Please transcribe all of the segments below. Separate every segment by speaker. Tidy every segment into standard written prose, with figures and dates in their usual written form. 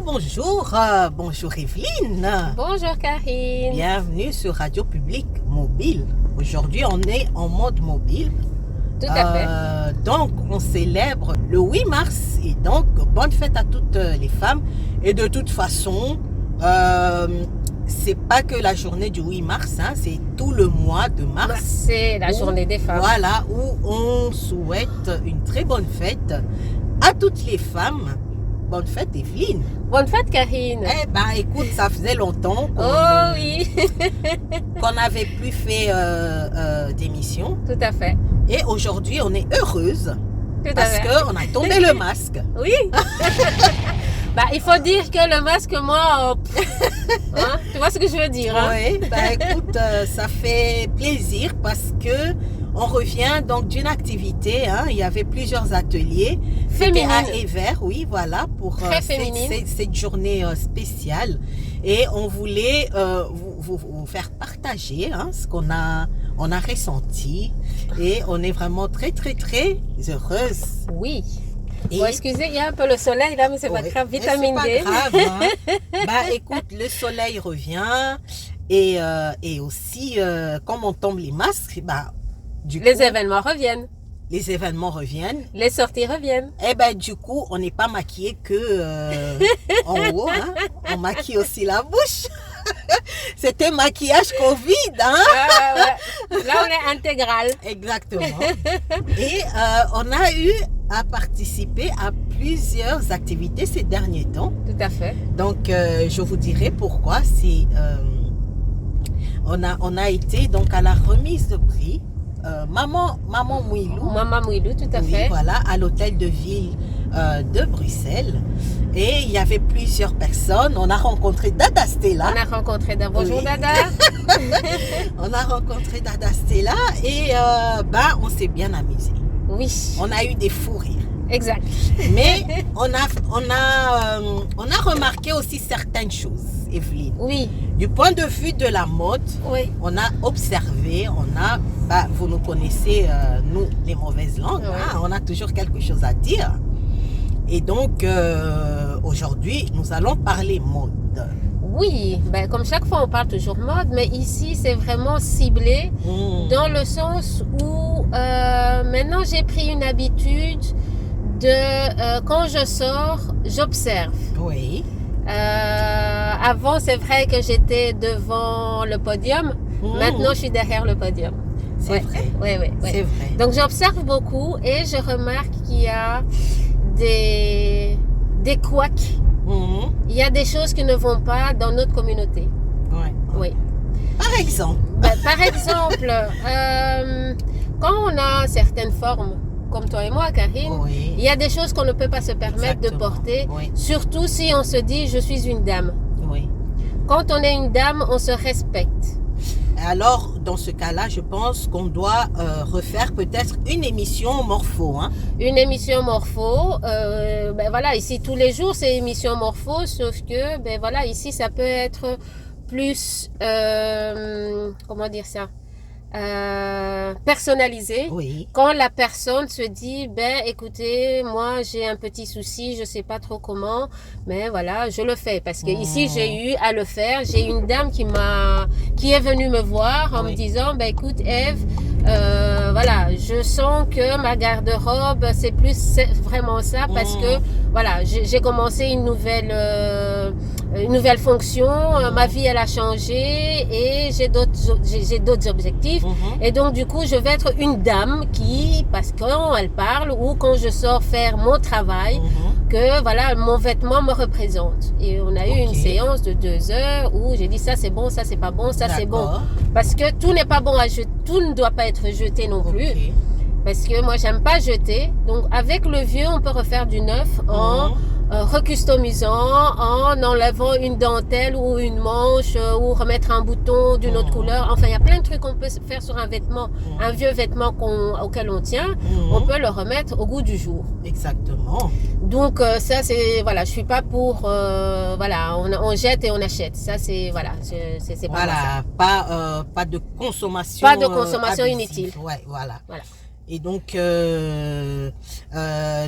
Speaker 1: Bonjour Evelyne.
Speaker 2: Bonjour Karine.
Speaker 1: Bienvenue sur Radio Publique Mobile. Aujourd'hui, on est en mode mobile.
Speaker 2: Tout à fait.
Speaker 1: Donc, on célèbre le 8 mars. Et donc, bonne fête à toutes les femmes. Et de toute façon, c'est pas que la journée du 8 mars, hein, c'est tout le mois de mars.
Speaker 2: C'est la journée des femmes.
Speaker 1: Voilà, où on souhaite une très bonne fête à toutes les femmes. Bonne fête, Evelyne.
Speaker 2: Bonne fête, Karine.
Speaker 1: Eh ben, écoute, ça faisait longtemps qu'on n'avait plus fait d'émission.
Speaker 2: Tout à fait.
Speaker 1: Et aujourd'hui, on est heureuse
Speaker 2: Tout à
Speaker 1: parce
Speaker 2: fait.
Speaker 1: qu'on a tombé le masque.
Speaker 2: Oui. Il faut dire que le masque, moi, hein, tu vois ce que je veux dire, hein?
Speaker 1: Oui, écoute, ça fait plaisir parce que on revient donc d'une activité, hein, il y avait plusieurs ateliers.
Speaker 2: Féminine.
Speaker 1: C'était à Evert, oui, voilà, pour cette journée spéciale. Et on voulait vous faire partager ce qu'on a ressenti. Et on est vraiment très, très, très heureuse.
Speaker 2: Oui.
Speaker 1: Et...
Speaker 2: Bon, excusez, il y a un peu le soleil là, mais c'est pas grave, vitamine D.
Speaker 1: C'est pas grave, hein. Écoute, le soleil revient et aussi, comme on tombe les masques,
Speaker 2: Les événements reviennent.
Speaker 1: Les événements reviennent.
Speaker 2: Les sorties reviennent.
Speaker 1: Du coup, on n'est pas maquillé que en haut, hein. On maquille aussi la bouche. C'était maquillage Covid, hein.
Speaker 2: Ouais. Là, on est intégral.
Speaker 1: Exactement. Et on a eu à participer à plusieurs activités ces derniers temps.
Speaker 2: Tout à fait.
Speaker 1: Donc, je vous dirai pourquoi. On a été donc à la remise de prix. Maman Mouilou.
Speaker 2: Maman Mouilou, tout à fait.
Speaker 1: Voilà, à l'hôtel de ville de Bruxelles. Et il y avait plusieurs personnes. On a rencontré Dada Stella.
Speaker 2: Bonjour Dada.
Speaker 1: On a rencontré Dada Stella et on s'est bien amusé.
Speaker 2: Oui.
Speaker 1: On a eu des fous rires.
Speaker 2: Exact.
Speaker 1: Mais on a remarqué aussi certaines choses, Evelyne.
Speaker 2: Oui.
Speaker 1: Du point de vue de la mode,
Speaker 2: oui.
Speaker 1: On a observé, vous nous connaissez, nous, les mauvaises langues,
Speaker 2: oui.
Speaker 1: Hein, on a toujours quelque chose à dire. Et donc, aujourd'hui, nous allons parler mode.
Speaker 2: Oui, comme chaque fois, on parle toujours mode, mais ici, c'est vraiment ciblé dans le sens où maintenant, j'ai pris une habitude de, quand je sors, j'observe.
Speaker 1: Oui.
Speaker 2: Avant, c'est vrai que j'étais devant le podium. Maintenant, je suis derrière le podium.
Speaker 1: C'est vrai.
Speaker 2: Oui.
Speaker 1: C'est vrai.
Speaker 2: Donc, j'observe beaucoup et je remarque qu'il y a des couacs. Il y a des choses qui ne vont pas dans notre communauté. Oui.
Speaker 1: Par exemple.
Speaker 2: Quand on a certaines formes, comme toi et moi, Karine, il y a des choses qu'on ne peut pas se permettre de porter, surtout si on se dit « je suis une dame ». Quand on est une dame, on se respecte.
Speaker 1: Alors, dans ce cas-là, je pense qu'on doit refaire peut-être une émission morpho. Hein?
Speaker 2: Une émission morpho. Ici, tous les jours, c'est émission morpho, sauf que, ici, ça peut être plus, comment dire ça, personnalisé.
Speaker 1: Oui.
Speaker 2: Quand la personne se dit écoutez, moi j'ai un petit souci, je sais pas trop comment, mais voilà, je le fais parce que ici j'ai eu à le faire. J'ai une dame qui est venue me voir en me disant écoute Ève, je sens que ma garde-robe c'est vraiment ça parce que voilà, j'ai commencé une nouvelle fonction, ma vie elle a changé et j'ai d'autres objectifs. Et donc du coup je vais être une dame parce que quand elle parle ou quand je sors faire mon travail, que voilà, mon vêtement me représente. Et on a eu une séance de 2 heures où j'ai dit ça c'est bon, ça c'est pas bon, ça c'est bon. Parce que tout n'est pas bon à jeter, tout ne doit pas être jeté non plus. Parce que moi j'aime pas jeter. Donc avec le vieux on peut refaire du neuf en recustomisant, en enlevant une dentelle ou une manche ou remettre un bouton d'une autre couleur. Enfin, il y a plein de trucs qu'on peut faire sur un vêtement, un vieux vêtement auquel on tient. On peut le remettre au goût du jour.
Speaker 1: Exactement.
Speaker 2: Donc ça c'est voilà, je suis pas pour on jette et on achète. Ça c'est c'est
Speaker 1: voilà, pas de consommation.
Speaker 2: Pas de consommation
Speaker 1: abusive.
Speaker 2: inutile.
Speaker 1: Ouais, voilà. Et donc,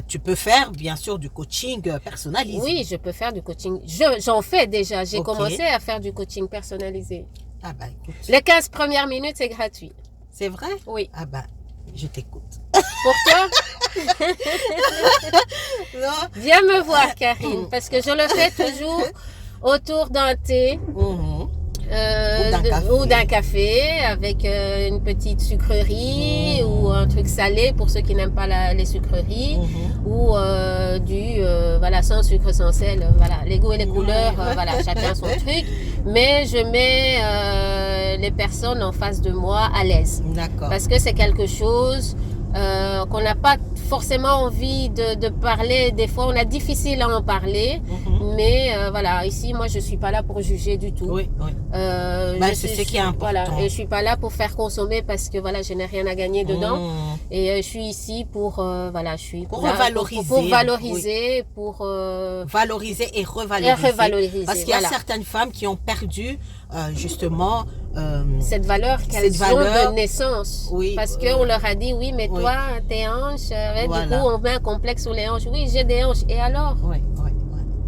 Speaker 1: tu peux faire, bien sûr, du coaching personnalisé.
Speaker 2: Oui, je peux faire du coaching. J'en fais déjà. J'ai commencé à faire du coaching personnalisé.
Speaker 1: Ah bah, écoute.
Speaker 2: Les 15 premières minutes, c'est gratuit.
Speaker 1: C'est vrai?
Speaker 2: Oui.
Speaker 1: Ah bah, je t'écoute.
Speaker 2: Pour toi?
Speaker 1: Non.
Speaker 2: Viens me voir, Karine, parce que je le fais toujours autour d'un thé. Ou d'un café avec une petite sucrerie ou un truc salé pour ceux qui n'aiment pas les sucreries ou voilà, sans sucre, sans sel, voilà, les goûts et les couleurs, voilà, chacun son truc, mais je mets les personnes en face de moi à l'aise.
Speaker 1: D'accord.
Speaker 2: Parce que c'est quelque chose qu'on n'a pas forcément envie de parler. Des fois, on a difficile à en parler. Mais voilà, ici, moi, je suis pas là pour juger du tout.
Speaker 1: Oui, oui. C'est ce qui est important.
Speaker 2: Voilà, et je suis pas là pour faire consommer parce que voilà, je n'ai rien à gagner dedans. Et je suis ici pour voilà, je suis
Speaker 1: pour
Speaker 2: là,
Speaker 1: valoriser,
Speaker 2: pour valoriser, pour
Speaker 1: valoriser et revaloriser. Parce qu'il y a certaines femmes qui ont perdu justement
Speaker 2: cette valeur qu'elles ont de naissance.
Speaker 1: Oui,
Speaker 2: parce qu'on leur a dit oui, mais toi, tes hanches, voilà. Du coup, on met un complexe sur les hanches. Oui, j'ai des hanches. Et alors?
Speaker 1: Oui.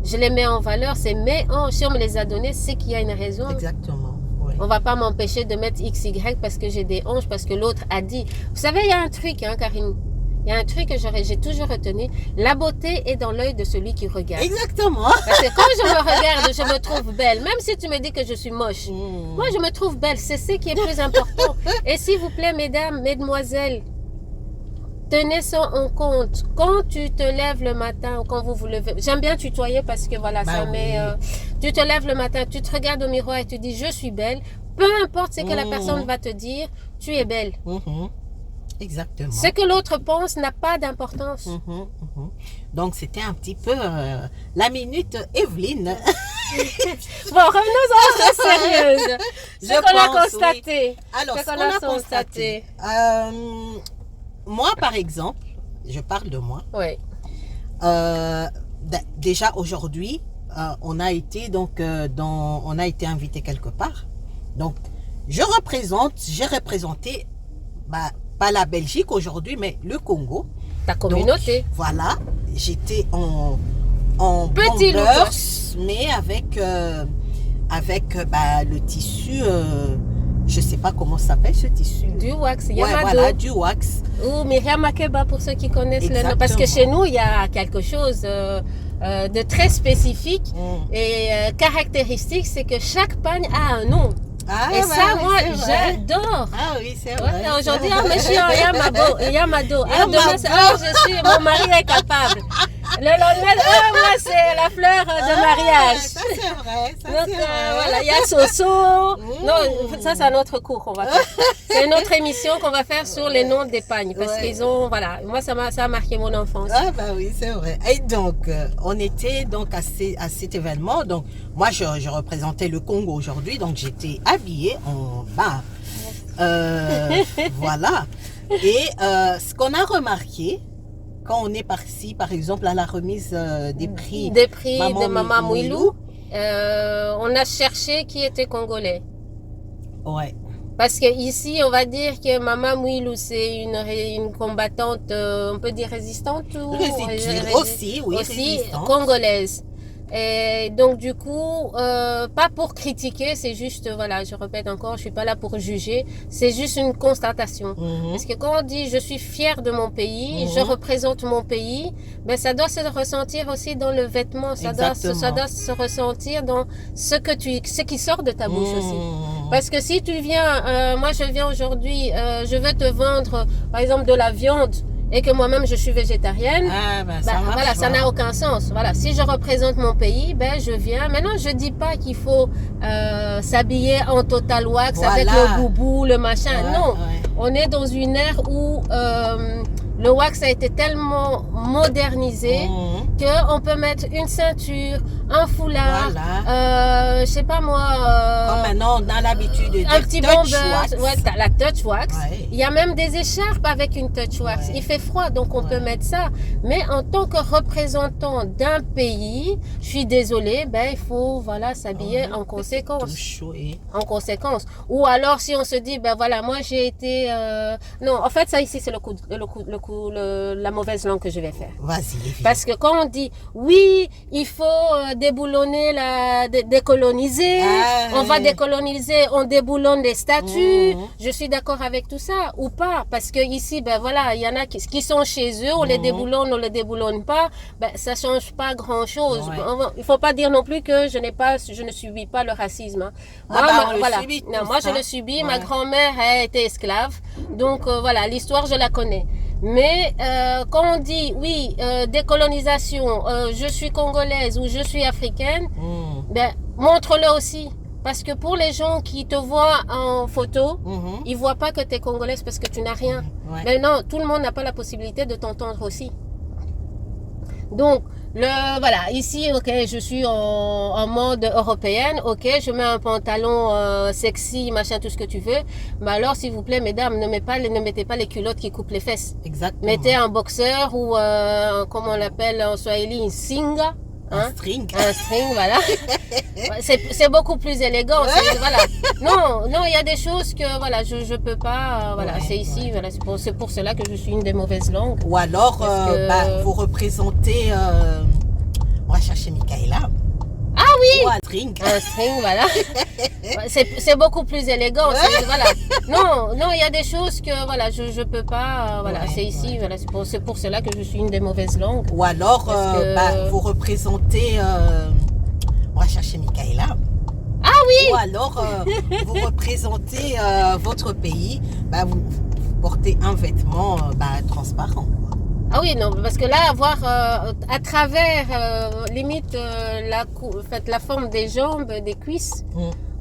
Speaker 2: Je les mets en valeur, c'est mes hanches. Si on me les a données, c'est qu'il y a une raison.
Speaker 1: Exactement. Oui.
Speaker 2: On ne va pas m'empêcher de mettre XY parce que j'ai des hanches, parce que l'autre a dit. Vous savez, il y a un truc, hein, Karine. Il y a un truc que j'ai toujours retenu. La beauté est dans l'œil de celui qui regarde.
Speaker 1: Exactement.
Speaker 2: Parce que quand je me regarde, je me trouve belle. Même si tu me dis que je suis moche. Moi, je me trouve belle. C'est ce qui est plus important. Et s'il vous plaît, mesdames, mesdemoiselles, tenez ça en compte. Quand tu te lèves le matin ou quand vous vous levez, j'aime bien tutoyer parce que voilà, ça met. Tu te lèves le matin, tu te regardes au miroir et tu dis je suis belle. Peu importe ce que la personne va te dire, tu es belle.
Speaker 1: Exactement.
Speaker 2: Ce que l'autre pense n'a pas d'importance.
Speaker 1: Donc c'était un petit peu la minute Evelyne.
Speaker 2: Bon, revenons à la chose sérieuse. Ce qu'on a constaté.
Speaker 1: Oui. Alors, ce qu'on a constaté. Moi, par exemple, je parle de moi.
Speaker 2: Oui.
Speaker 1: Déjà aujourd'hui, on a été on a été invité quelque part. Donc, j'ai représenté, pas la Belgique aujourd'hui, mais le Congo.
Speaker 2: Ta communauté.
Speaker 1: Donc, voilà, j'étais en
Speaker 2: petit
Speaker 1: bombers, mais avec le tissu. Je ne sais pas comment ça s'appelle ce tissu.
Speaker 2: Du wax, Yamado.
Speaker 1: Ouais, voilà, du wax.
Speaker 2: Ou Myriam Makeba pour ceux qui connaissent le nom. Parce que chez nous, il y a quelque chose de très spécifique et caractéristique, c'est que chaque pagne a un nom. Et ça, moi, j'adore.
Speaker 1: Ah oui, c'est vrai.
Speaker 2: Aujourd'hui, je suis en Yamado. Demain, je suis, mon mari est capable. Le lendemain, moi, c'est la fleur de mariage.
Speaker 1: Ça, c'est vrai.
Speaker 2: Donc, voilà, il y a Soso. Non, ça, c'est un autre cours qu'on va faire. C'est une autre émission qu'on va faire sur les noms des pagnes. Parce qu'ils ont, voilà, moi, ça a marqué mon enfance.
Speaker 1: Ah, bah oui, c'est vrai. Et donc, on était donc à cet événement. Donc, moi, je représentais le Congo aujourd'hui. Donc, j'étais habillée en bas. Voilà. Et ce qu'on a remarqué, quand on est parti, par exemple, à la remise des prix
Speaker 2: de Maman Mouilou, on a cherché qui était congolais.
Speaker 1: Ouais.
Speaker 2: Parce qu'ici, on va dire que Maman Mouilou, c'est une combattante, on peut dire résistante ou
Speaker 1: aussi, résistante.
Speaker 2: Congolaise. Et donc du coup, pas pour critiquer, c'est juste, voilà, je répète encore, je suis pas là pour juger, c'est juste une constatation. Parce que quand on dit je suis fière de mon pays, je représente mon pays, ben ça doit se ressentir aussi dans le vêtement, ça doit se ressentir dans ce qui sort de ta bouche aussi. Parce que si tu viens, moi je viens aujourd'hui, je vais te vendre par exemple de la viande, et que moi-même je suis végétarienne, ça n'a aucun sens. Voilà, si je représente mon pays, je viens. Maintenant, je dis pas qu'il faut s'habiller en total wax avec le boubou, le machin. Non, on est dans une ère où Le wax a été tellement modernisé qu'on peut mettre une ceinture, un foulard, je sais pas moi.
Speaker 1: Comme maintenant, on a l'habitude de dire
Speaker 2: un petit
Speaker 1: touch
Speaker 2: bomber,
Speaker 1: wax.
Speaker 2: ouais, la touch wax.
Speaker 1: Ouais.
Speaker 2: Il y a même des écharpes avec une touch wax.
Speaker 1: Ouais.
Speaker 2: Il fait froid, donc on peut mettre ça. Mais en tant que représentant d'un pays, je suis désolée, il faut s'habiller en conséquence. En conséquence. Ou alors si on se dit, moi j'ai été... Non, en fait, ça ici, c'est la mauvaise langue que je vais faire.
Speaker 1: Vas-y.
Speaker 2: Parce que quand on dit, oui, il faut déboulonner, décoloniser, on va décoloniser, on déboulonne les statues, je suis d'accord avec tout ça, ou pas. Parce que ici, il y en a qui sont chez eux, on les déboulonne, on les déboulonne pas, ça change pas grand-chose. Il faut pas dire non plus que je ne subis pas le racisme. Hein. Moi, je le subis. Ma grand-mère a été esclave. Donc, l'histoire, je la connais. Mais quand on dit, oui, décolonisation, je suis congolaise ou je suis africaine, montre-le aussi. Parce que pour les gens qui te voient en photo, ils voient pas que tu es congolaise parce que tu n'as rien. Mais non, tout le monde n'a pas la possibilité de t'entendre aussi. Donc, ici, je suis en mode européenne, je mets un pantalon sexy, machin, tout ce que tu veux. Mais alors, s'il vous plaît, mesdames, ne mettez pas les culottes qui coupent les fesses.
Speaker 1: Exactement.
Speaker 2: Mettez un boxeur ou, comment on l'appelle en swahili, une singa.
Speaker 1: Un string.
Speaker 2: Un string, voilà. C'est beaucoup plus élégant. Non, il y a des choses que je peux pas. C'est ici. C'est pour cela que je suis une des mauvaises langues.
Speaker 1: Ou alors, vous représentez. On va chercher Michaela.
Speaker 2: Ah oui.
Speaker 1: Ou un string.
Speaker 2: Un string, voilà. C'est beaucoup plus élégant. Non, il y a des choses que je peux pas. C'est ici. C'est pour cela que je suis une des mauvaises langues.
Speaker 1: Ou alors, vous représentez. On va chercher Michaela.
Speaker 2: Ah oui.
Speaker 1: Ou alors, vous représentez votre pays. Vous portez un vêtement transparent.
Speaker 2: Ah oui, non, parce que là, avoir à travers, limite, la forme des jambes, des cuisses,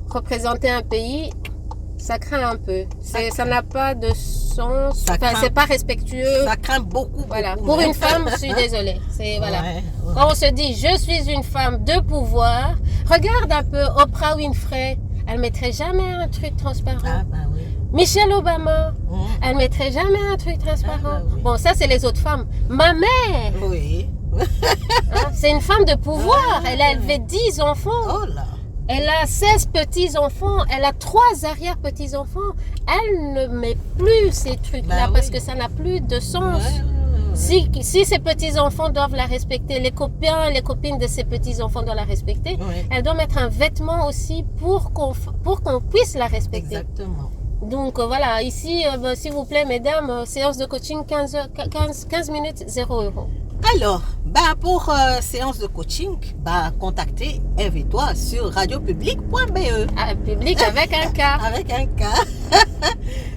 Speaker 2: représenter un pays, ça craint un peu. Ça n'a pas de sens, c'est pas respectueux.
Speaker 1: Ça craint beaucoup.
Speaker 2: Pour une femme, je suis désolée. Quand on se dit, je suis une femme de pouvoir, regarde un peu Oprah Winfrey, elle mettrait jamais un truc transparent.
Speaker 1: Ah, oui.
Speaker 2: Michelle Obama, elle mettrait jamais un truc transparent. Oui. Bon, ça, c'est les autres femmes. Ma mère, c'est une femme de pouvoir. Elle a élevé 10 enfants.
Speaker 1: Oh là.
Speaker 2: Elle a 16 petits-enfants. Elle a 3 arrière-petits-enfants. Elle ne met plus ces trucs-là parce que ça n'a plus de sens. Si ses petits-enfants doivent la respecter, les copains et les copines de ses petits-enfants doivent la respecter, elle doit mettre un vêtement aussi pour qu'on puisse la respecter.
Speaker 1: Exactement.
Speaker 2: Donc ici, s'il vous plaît, mesdames, séance de coaching 15 minutes, 0 €.
Speaker 1: Alors, pour séance de coaching, contactez Eve et toi sur radiopublic.be.
Speaker 2: Public avec un K.
Speaker 1: Avec un K.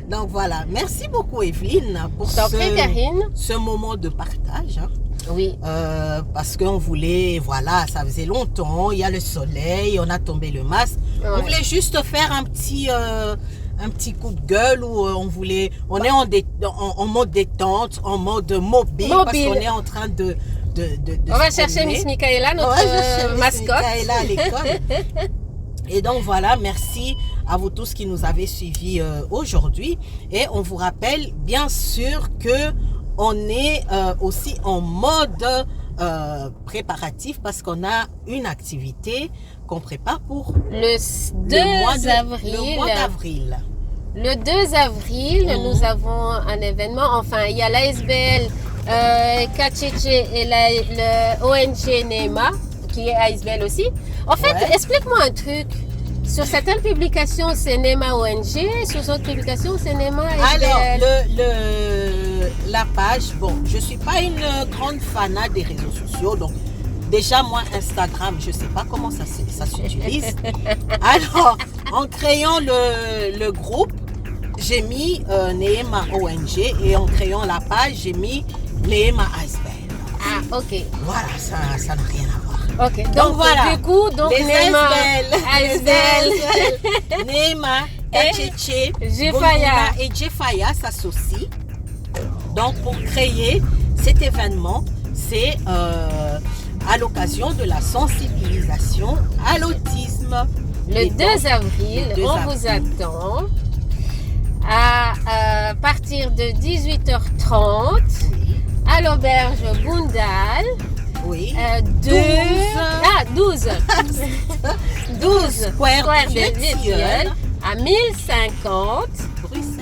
Speaker 1: Donc voilà, merci beaucoup Evelyne pour ce moment de partage.
Speaker 2: Oui.
Speaker 1: Parce qu'on voulait, ça faisait longtemps, il y a le soleil, on a tombé le masque. On voulait juste faire un petit coup de gueule où on est en mode détente, en mode mobile. Parce qu'on est en train de
Speaker 2: on va chercher Miss Michaela, notre mascotte.
Speaker 1: Michaela à l'école. Et donc merci à vous tous qui nous avez suivis aujourd'hui. Et on vous rappelle bien sûr que on est aussi en mode préparatif parce qu'on a une activité qu'on prépare pour
Speaker 2: le 2 avril. Le 2 avril, nous avons un événement. Enfin, il y a l'ASBL KCC et le ONG NEMA qui est ASBL aussi. En fait, explique-moi un truc. Sur certaines publications, c'est NEMA ONG. Sur d'autres publications, c'est NEMA ASBL.
Speaker 1: Alors, la page, je ne suis pas une grande fanat des réseaux sociaux. Donc, déjà, moi, Instagram, je ne sais pas comment ça s'utilise. Alors, en créant le groupe, j'ai mis NEMA ONG et en créant la page, j'ai mis NEMA ASBL.
Speaker 2: Ah, ok.
Speaker 1: Voilà, ça n'a rien à voir.
Speaker 2: Ok, donc voilà. Du coup, les
Speaker 1: NEMA ASBL, NEMA, KCC,
Speaker 2: Jefaya
Speaker 1: et Jefaya s'associent Donc, pour créer cet événement, c'est à l'occasion de la sensibilisation à l'autisme.
Speaker 2: Le 2 avril, on vous attend à partir de 18h30 à l'auberge Boundal.
Speaker 1: Oui.
Speaker 2: 12
Speaker 1: Square
Speaker 2: de Vieux-Tilleul à 1050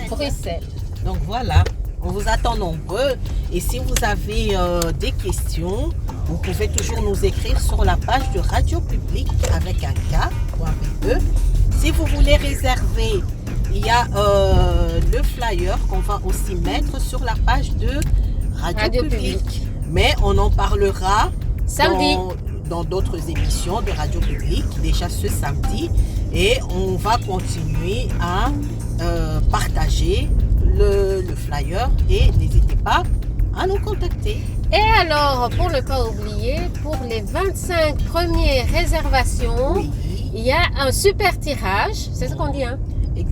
Speaker 2: Bruxelles.
Speaker 1: Donc voilà, on vous attend nombreux. Et si vous avez des questions, vous pouvez toujours nous écrire sur la page de Radio Public avec un K.be. Si vous voulez réserver, il y a le flyer qu'on va aussi mettre sur la page de Radio Public. Mais on en parlera
Speaker 2: samedi
Speaker 1: dans d'autres émissions de Radio Public, déjà ce samedi. Et on va continuer à partager le flyer et n'hésitez pas à nous contacter.
Speaker 2: Et alors, pour ne pas oublier, pour les 25 premières réservations, il y a un super tirage, c'est ce qu'on dit, hein?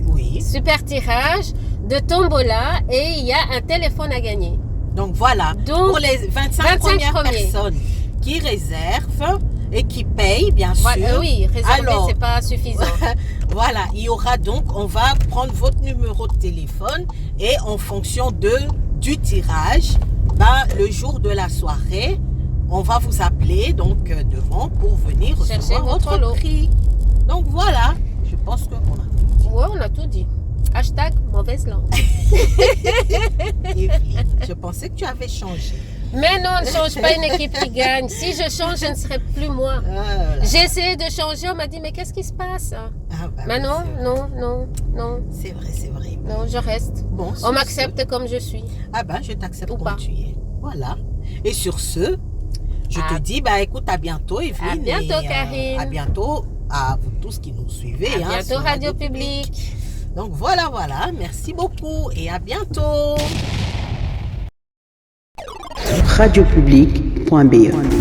Speaker 1: Oui.
Speaker 2: Super tirage de tombola et il y a un téléphone à gagner.
Speaker 1: Donc voilà, pour les 25 premières personnes qui réservent et qui payent, bien sûr.
Speaker 2: Oui, réserver, c'est pas suffisant.
Speaker 1: Voilà, il y aura donc, on va prendre votre numéro de téléphone et en fonction du tirage, le jour de la soirée, on va vous appeler donc devant pour venir recevoir votre prix. Donc voilà, je pense qu'on a tout dit.
Speaker 2: Oui, on a tout dit. Hashtag mauvaise langue.
Speaker 1: Evelyne, je pensais que tu avais changé.
Speaker 2: Mais non, on ne change pas une équipe qui gagne. Si je change, je ne serai plus moi. J'ai essayé de changer, on m'a dit, mais qu'est-ce qui se passe? Mais non.
Speaker 1: C'est vrai.
Speaker 2: Non, je reste.
Speaker 1: Bon,
Speaker 2: on m'accepte comme je suis.
Speaker 1: Je t'accepte comme tu es. Voilà. Et sur ce, je te dis, écoute, à bientôt, Evelyne.
Speaker 2: À bientôt, Karine.
Speaker 1: À bientôt à vous tous qui nous suivez.
Speaker 2: À bientôt, Radio Public.
Speaker 1: Donc voilà. Merci beaucoup et à bientôt.
Speaker 3: Radiopublic.be